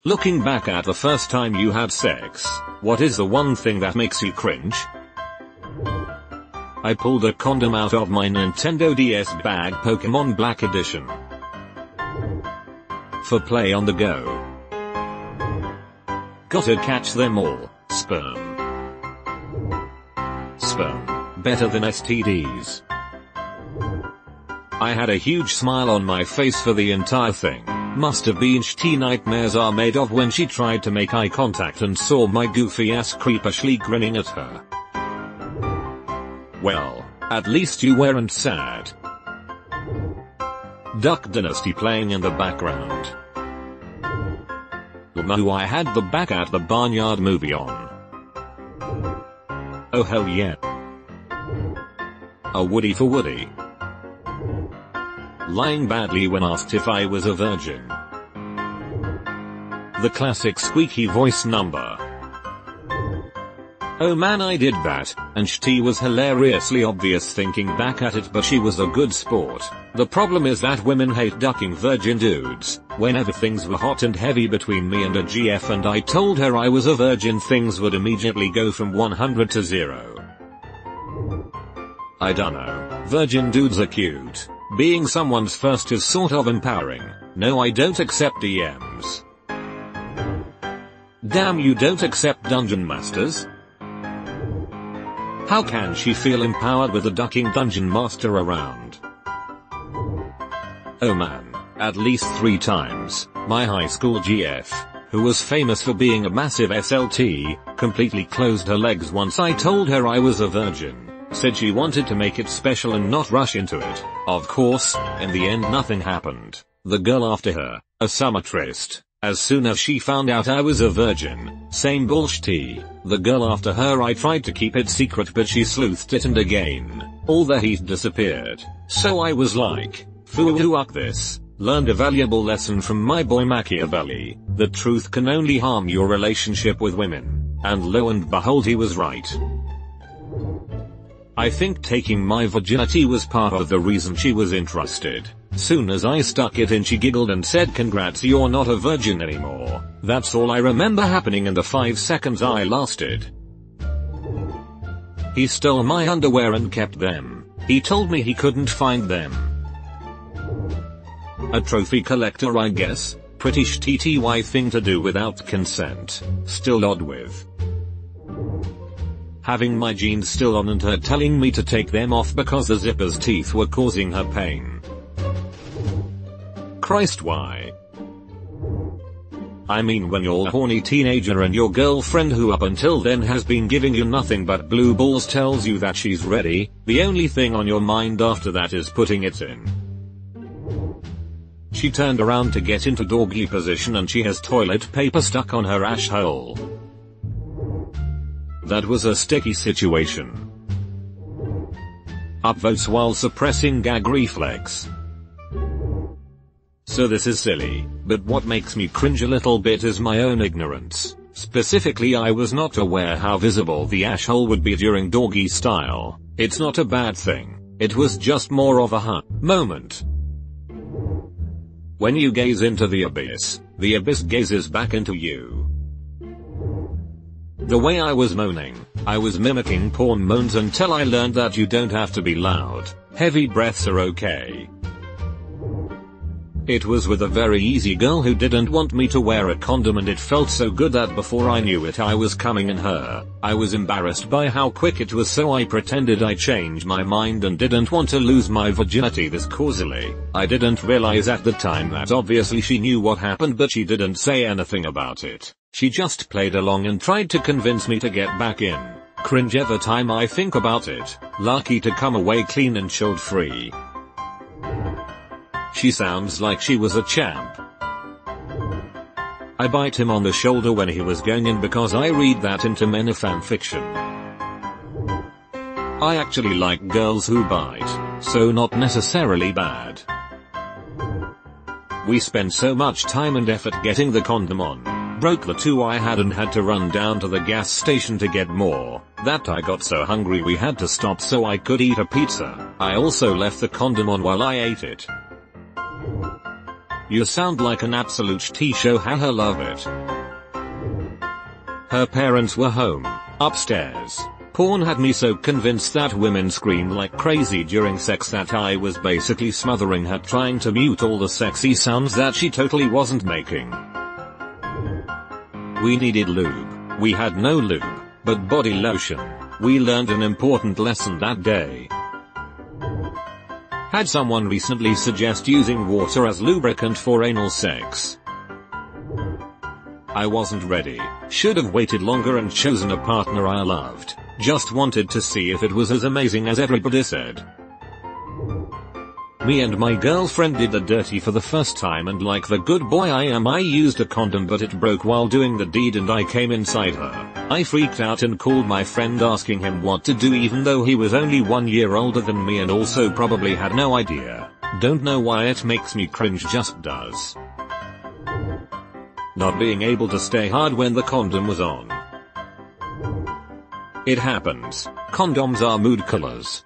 Looking back at the first time you had sex, what is the one thing that makes you cringe? I pulled a condom out of my Nintendo DS bag, Pokemon Black Edition, for play on the go. Gotta catch them all. Sperm. Sperm. Better than STDs. I had a huge smile on my face for the entire thing. Must have been shitty nightmares are made of when she tried to make eye contact and saw my goofy ass creepishly grinning at her. Well, at least you weren't sad. Duck Dynasty playing in the background. No, I had the Back at the Barnyard movie on. Oh hell yeah. A Woody for Woody. Lying badly when asked if I was a virgin. The classic squeaky voice number. Oh man, I did that, and she was hilariously obvious thinking back at it, but she was a good sport. The problem is that women hate ducking virgin dudes. Whenever things were hot and heavy between me and a GF and I told her I was a virgin, things would immediately go from 100 to 0. I dunno. Virgin dudes are cute. Being someone's first is sort of empowering. No, I don't accept DMs. Damn, you don't accept dungeon masters? How can she feel empowered with a ducking dungeon master around? Oh man, at least 3 times, my high school GF, who was famous for being a massive SLT, completely closed her legs once I told her I was a virgin. Said she wanted to make it special and not rush into it. Of course, in the end nothing happened. The girl after her, a summatrist, as soon as she found out I was a virgin, same bullshit. The girl after her, I tried to keep it secret but she sleuthed it and again, all the heat disappeared. So I was like, fuck this. Learned a valuable lesson from my boy Machiavelli. The truth can only harm your relationship with women. And lo and behold, he was right. I think taking my virginity was part of the reason she was interested. Soon as I stuck it in, she giggled and said, "Congrats, you're not a virgin anymore." That's all I remember happening in the 5 seconds I lasted. He stole my underwear and kept them. He told me he couldn't find them. A trophy collector, I guess. Pretty shitty thing to do without consent. Still odd with having my jeans still on and her telling me to take them off because the zipper's teeth were causing her pain. Christ, why? I mean, when you're a horny teenager and your girlfriend, who up until then has been giving you nothing but blue balls, tells you that she's ready, the only thing on your mind after that is putting it in. She turned around to get into doggy position and she has toilet paper stuck on her ash hole. That was a sticky situation. Upvotes while suppressing gag reflex. So this is silly, but what makes me cringe a little bit is my own ignorance. Specifically, I was not aware how visible the ash hole would be during doggy style. It's not a bad thing. It was just more of a huh moment. When you gaze into the abyss gazes back into you. The way I was moaning, I was mimicking porn moans until I learned that you don't have to be loud. Heavy breaths are okay. It was with a very easy girl who didn't want me to wear a condom, and it felt so good that before I knew it I was coming in her. I was embarrassed by how quick it was, so I pretended I changed my mind and didn't want to lose my virginity this causally. I didn't realize at the time that obviously she knew what happened, but she didn't say anything about it. She just played along and tried to convince me to get back in. Cringe every time I think about it. Lucky to come away clean and chilled free. She sounds like she was a champ. I bite him on the shoulder when he was going in because I read that into many fanfiction. I actually like girls who bite, so not necessarily bad. We spent so much time and effort getting the condom on. Broke the 2 I had and had to run down to the gas station to get more. That I got so hungry we had to stop so I could eat a pizza. I also left the condom on while I ate it. You sound like an absolute T-show, haha, love it. Her parents were home, upstairs. Porn had me so convinced that women screamed like crazy during sex that I was basically smothering her, trying to mute all the sexy sounds that she totally wasn't making. We needed lube. We had no lube, but body lotion. We learned an important lesson that day. Had someone recently suggest using water as lubricant for anal sex. I wasn't ready. Should have waited longer and chosen a partner I loved. Just wanted to see if it was as amazing as everybody said. Me and my girlfriend did the dirty for the first time, and like the good boy I am, I used a condom, but it broke while doing the deed and I came inside her. I freaked out and called my friend asking him what to do, even though he was only 1 year older than me and also probably had no idea. Don't know why it makes me cringe, just does. Not being able to stay hard when the condom was on. It happens. Condoms are mood killers.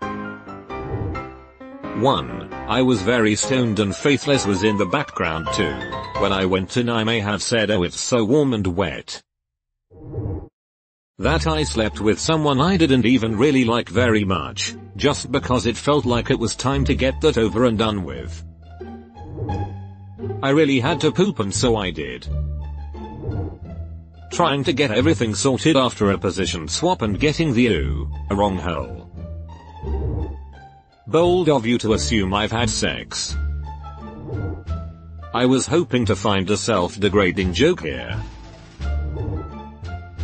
1. I was very stoned and Faithless was in the background too. When I went in, I may have said, "Oh, it's so warm and wet," that I slept with someone I didn't even really like very much, just because it felt like it was time to get that over and done with. I really had to poop, and so I did. Trying to get everything sorted after a position swap and getting the wrong hole. Bold of you to assume I've had sex. I was hoping to find a self-degrading joke here.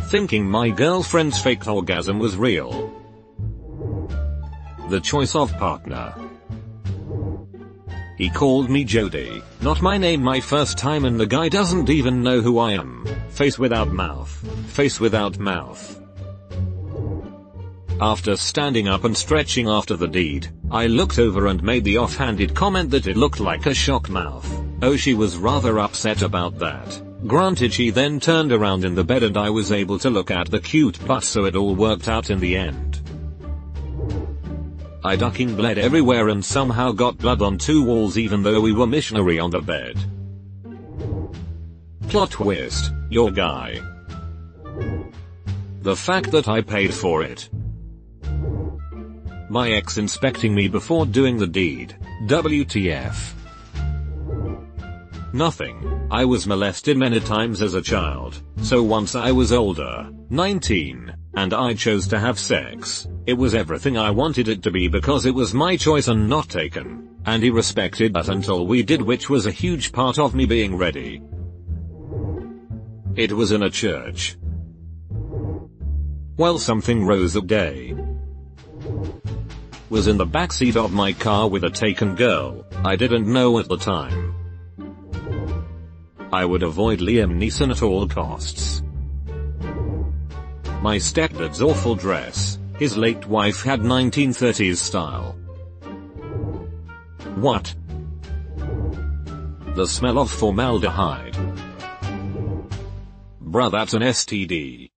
Thinking my girlfriend's fake orgasm was real. The choice of partner. He called me Jody, not my name, my first time, and the guy doesn't even know who I am. Face without mouth. Face without mouth. After standing up and stretching after the deed, I looked over and made the offhanded comment that it looked like a shock mouth. Oh, she was rather upset about that. Granted, she then turned around in the bed and I was able to look at the cute butt, so it all worked out in the end. I ducking bled everywhere and somehow got blood on 2 walls even though we were missionary on the bed. Plot twist, your guy. The fact that I paid for it. My ex inspecting me before doing the deed. WTF. Nothing. I was molested many times as a child, so once I was older, 19, and I chose to have sex, it was everything I wanted it to be because it was my choice and not taken, and he respected that until we did, which was a huge part of me being ready. It was in a church. Well, something rose that day. Was in the backseat of my car with a taken girl I didn't know at the time. I would avoid Liam Neeson at all costs. My stepdad's awful dress, his late wife had 1930s style. What? The smell of formaldehyde. Bruh, that's an STD.